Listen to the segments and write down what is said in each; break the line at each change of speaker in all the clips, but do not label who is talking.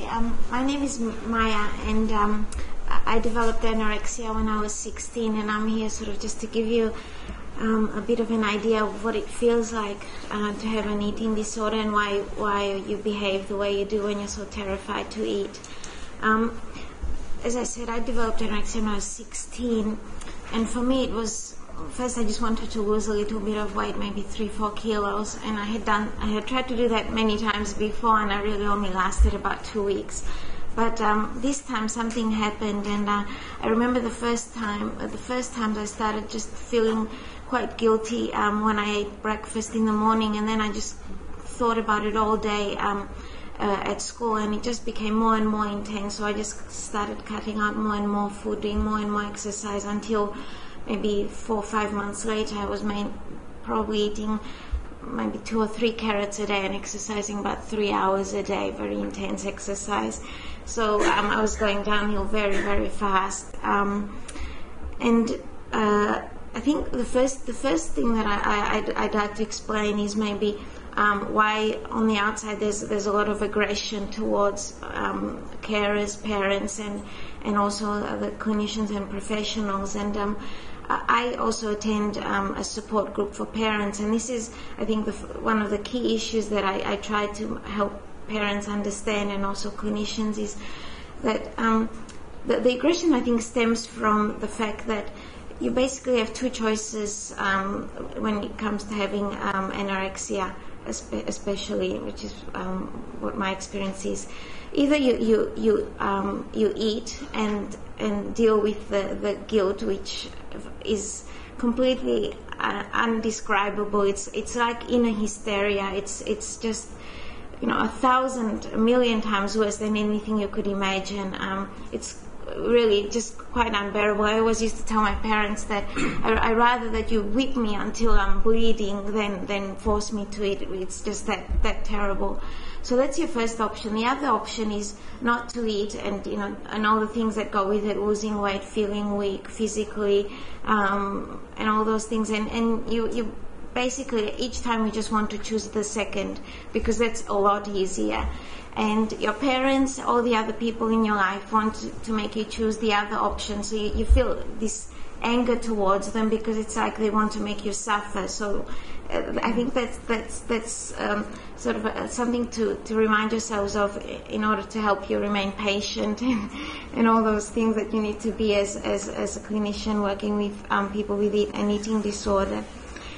My name is Maya, and I developed anorexia when I was 16, and I'm here sort of just to give you a bit of an idea of what it feels like to have an eating disorder and why you behave the way you do when you're so terrified to eat. As I said, I developed anorexia when I was 16, and for me it was, first I just wanted to lose a little bit of weight, maybe 3-4 kilos, and I had tried to do that many times before, and I really only lasted about 2 weeks. But this time something happened, and I remember the first times I started just feeling quite guilty when I ate breakfast in the morning, and then I just thought about it all day at school, and it just became more and more intense. So I just started cutting out more and more food, doing more and more exercise, until maybe 4 or 5 months later I was probably eating maybe 2 or 3 carrots a day and exercising about 3 hours a day, very intense exercise. So I was going downhill very, very fast. I think the first thing that I'd like to explain is maybe why on the outside there's a lot of aggression towards carers, parents, and also the clinicians and professionals. And I also attend a support group for parents, and this is, I think, one of the key issues that I try to help parents understand, and also clinicians, is that the aggression, I think, stems from the fact that you basically have 2 choices when it comes to having anorexia, especially, which is what my experience is. Either you eat and deal with the guilt, which is completely undescribable. It's like inner hysteria. It's just, you know, 1,000, 1,000,000 times worse than anything you could imagine. It's really just quite unbearable. I always used to tell my parents that I rather that you whip me until I'm bleeding than force me to eat. It's just that terrible. So that's your first option. The other option is not to eat, and all the things that go with it: losing weight, feeling weak physically, and all those things. And you basically, each time you just want to choose the second, because that's a lot easier. And your parents, all the other people in your life want to make you choose the other option. So you feel this anger towards them because it's like they want to make you suffer. So I think that's sort of something to remind yourselves of in order to help you remain patient and all those things that you need to be as a clinician working with people with an eating disorder.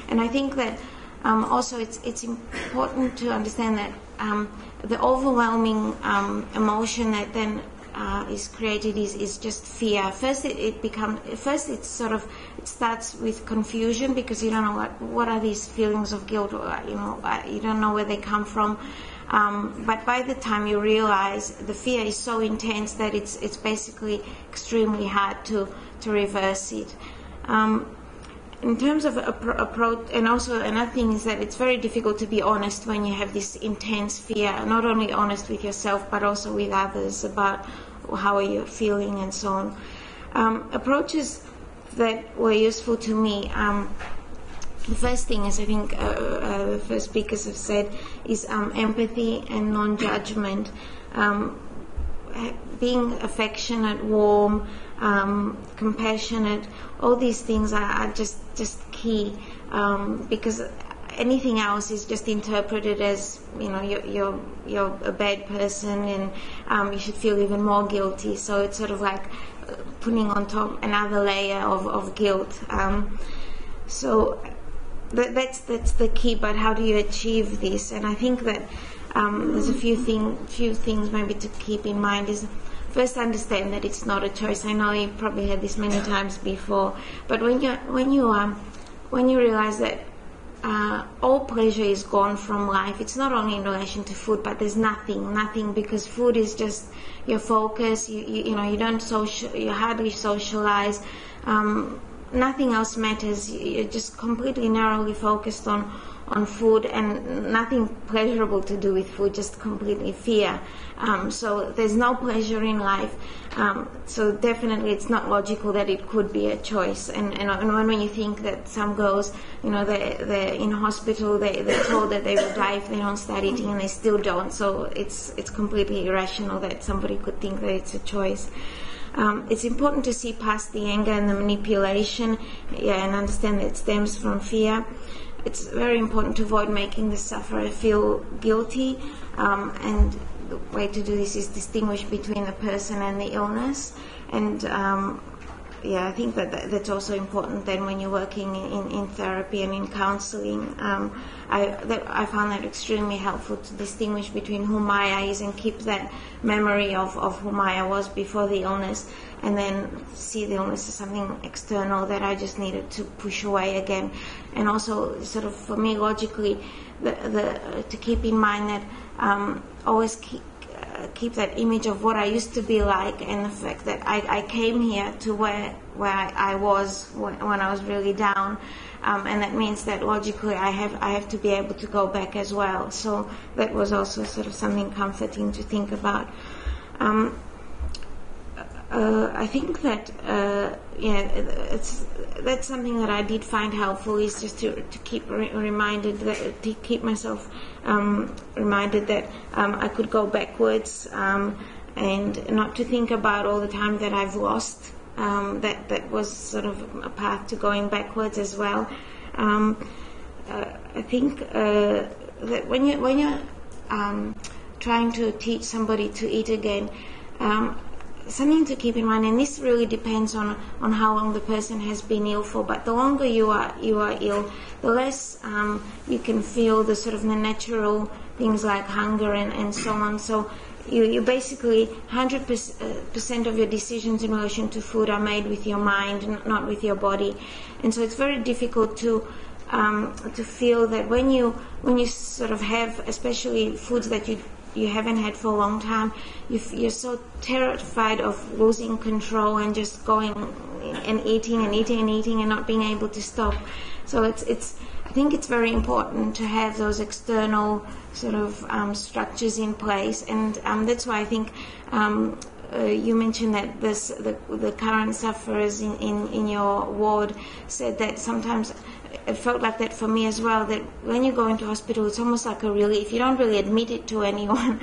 And I think that also it's important to understand that the overwhelming emotion that then is created is just fear. First, it starts with confusion, because you don't know what are these feelings of guilt, you don't know where they come from. But by the time you realize, the fear is so intense that it's basically extremely hard to reverse it. In terms of approach, and also another thing is that it's very difficult to be honest when you have this intense fear, not only honest with yourself but also with others about how are you feeling and so on. Approaches that were useful to me, the first thing is, I think the first speakers have said, is empathy and non-judgment. Being affectionate, warm, compassionate, all these things are just key, because anything else is just interpreted as, you're a bad person, and you should feel even more guilty. So it's sort of like putting on top another layer of guilt. So that's the key. But how do you achieve this? And I think that there's a few things maybe to keep in mind. Is first, understand that it's not a choice. I know you've probably heard this many times before, but when you realize that all pleasure is gone from life, it's not only in relation to food, but there's nothing, because food is just your focus. You hardly socialize. nothing else matters. You're just completely narrowly focused on food, and nothing pleasurable to do with food, just completely fear. So there's no pleasure in life. So definitely it's not logical that it could be a choice. And when you think that some girls, they're in hospital, they're told that they will die if they don't start eating, and they still don't. So it's completely irrational that somebody could think that it's a choice. It's important to see past the anger and the manipulation, and understand that it stems from fear. It's very important to avoid making the sufferer feel guilty, and the way to do this is distinguish between the person and the illness. And I think that's also important then when you're working in therapy and in counseling. I found that extremely helpful to distinguish between who Maya is and keep that memory of who Maya was before the illness, and then see the illness as something external that I just needed to push away again. And also, sort of for me, logically, to keep in mind that always keep that image of what I used to be like, and the fact that I came here to where I was when I was really down, and that means that logically I have to be able to go back as well. So that was also sort of something comforting to think about. I think that that's something that I did find helpful, is just to keep reminded that, to keep myself reminded that I could go backwards, and not to think about all the time that I've lost. That was sort of a path to going backwards as well. I think that when you're trying to teach somebody to eat again, something to keep in mind, and this really depends on how long the person has been ill for, but the longer you are ill, the less you can feel the sort of the natural things like hunger and so on. So you basically 100% of your decisions in relation to food are made with your mind, not with your body. And so it's very difficult to feel that when you sort of have, especially foods that you haven't had for a long time, you're so terrified of losing control and just going and eating and not being able to stop. So I think it's very important to have those external sort of structures in place, and that's why I think you mentioned that the current sufferers in your ward said that sometimes it felt like that for me as well, that when you go into hospital, it's almost like a relief. You don't really admit it to anyone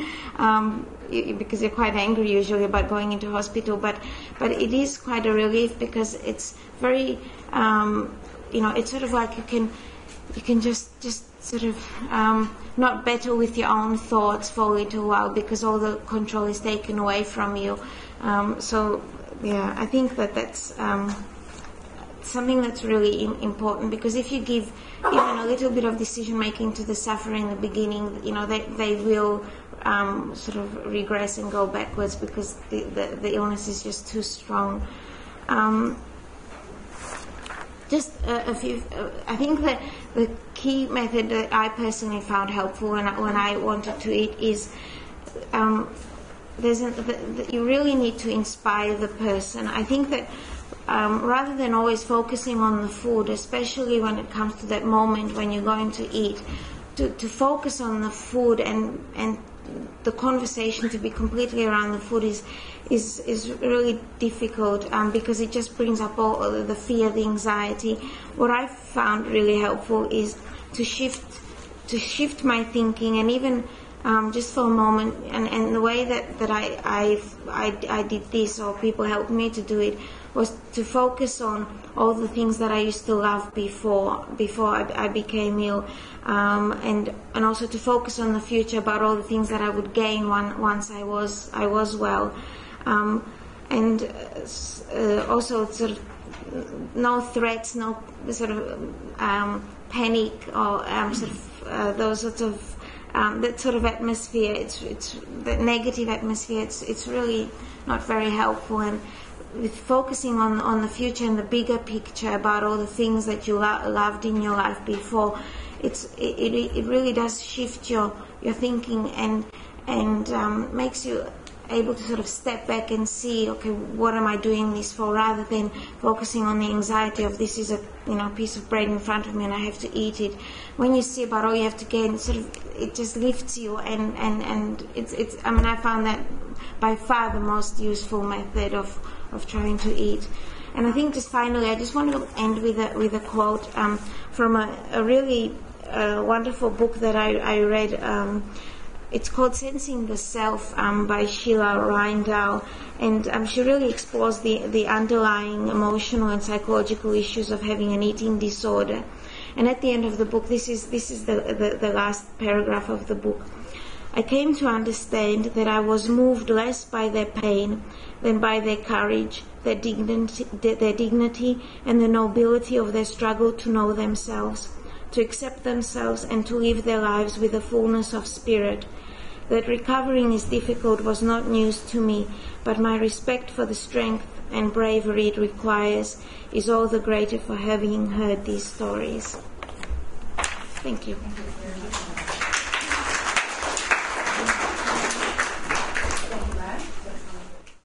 because you're quite angry usually about going into hospital, but it is quite a relief, because it's very, it's sort of like you can just sort of not battle with your own thoughts for a little while, because all the control is taken away from you. I think that's something that's really important, because if you give even a little bit of decision making to the sufferer in the beginning, they will sort of regress and go backwards, because the illness is just too strong. I think that the key method that I personally found helpful when I wanted to eat is you really need to inspire the person. I think that rather than always focusing on the food, especially when it comes to that moment when you're going to eat, to focus on the food and the conversation to be completely around the food is really difficult, because it just brings up all the fear, the anxiety. What I found really helpful is to shift my thinking, and even just for a moment, and the way that I did this, or people helped me to do it, was to focus on all the things that I used to love before I became ill, and also to focus on the future, about all the things that I would gain once I was well, and also sort of no threats, no sort of panic, or sort of those sorts of that sort of atmosphere. It's that negative atmosphere. It's really not very helpful. And with focusing on the future and the bigger picture about all the things that you loved in your life before, it really does shift your thinking and makes you able to sort of step back and see, okay, what am I doing this for, rather than focusing on the anxiety of this is a piece of bread in front of me and I have to eat it. When you see about all you have to gain, it just lifts you, and it's I found that by far the most useful method of trying to eat. And I think just finally, I just want to end with a quote from a really wonderful book that I read. It's called Sensing the Self by Sheila Rindell, and she really explores the underlying emotional and psychological issues of having an eating disorder. And at the end of the book, this is the last paragraph of the book. I came to understand that I was moved less by their pain than by their courage, their dignity, and the nobility of their struggle to know themselves, to accept themselves, and to live their lives with a fullness of spirit. That recovering is difficult was not news to me, but my respect for the strength and bravery it requires is all the greater for having heard these stories. Thank you.